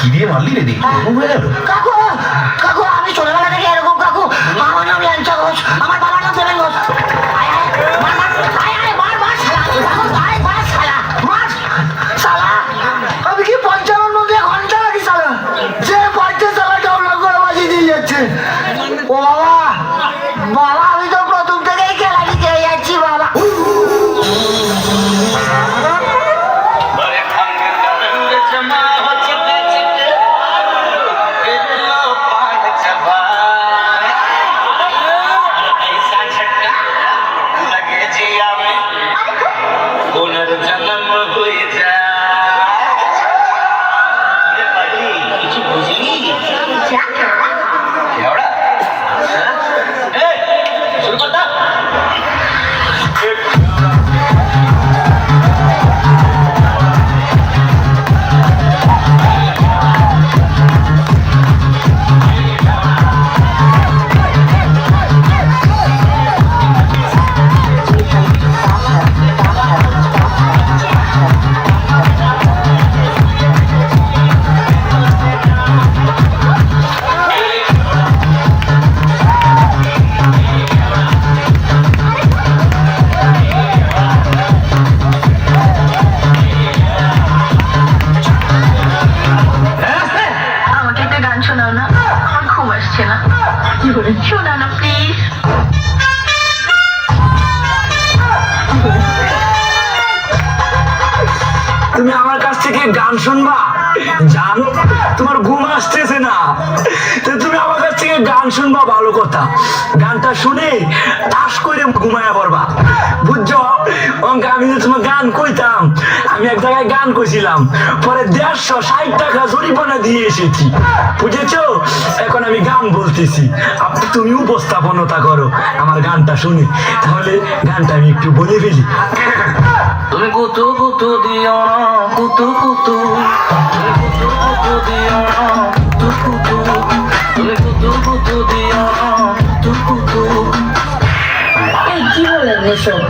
কি দিয়ে মারলি রে? দেখি এরকম হয়ে গেল। কাকু কাকু আমি ছোটবেলা থেকে এরকম কাকু। আমার নাম ল্যাংচা ঘোষ, আমার বাবার নাম দেবেন ঘোষ। আয় আয় মার মার আয় আয় মার মার শালা কাকু আয় মার শালা মার শালা। আমি কি 55 দিয়ে ঘন্টা লাগি শালা, যে পড়তে শালা ডাউনলোড করে বাজিয়ে দিয়ে যাচ্ছে। ও বাবা বাবা আমি তো প্রথম থেকেই খেলা দিতে যাচ্ছি বাবা। তুমি আমার কাছ থেকে গান শুনবা? জানো তোমার ঘুম আসতেছে না, তুমি আমার কাছ থেকে গান শুনবা ভালো কথা। গানটা শুনে টাস করে ঘুমায়া পড়বা, বুঝছো? আমি যে তোমার গান কইতাম, আমি এক জায়গায় গান কইছিলাম, পরে 150 টাকা জরিমানা দিয়ে এসেছি, বুঝেছো? এখন আমি গান বলতেছি, তুমি উপস্থাপনতা করো আমার গানটা শুনে। তাহলে গানটা আমি একটু বলে ফেলি। তুমি কুতু কুতু দিও না কুতু কুতু, তুমি কুতু কুতু দিও না কুতু কুতু, তুমি কুতু কুতু দিও না কুতু কুতু। এই কি বলে এসব?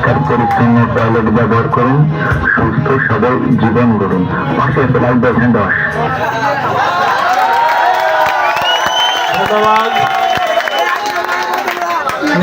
পরিষ্কার পরিচ্ছন্ন টয়লেট ব্যবহার করুন, সুস্থ সবল জীবন গড়ুন। পাশে লাইক 10 ধন্যবাদ।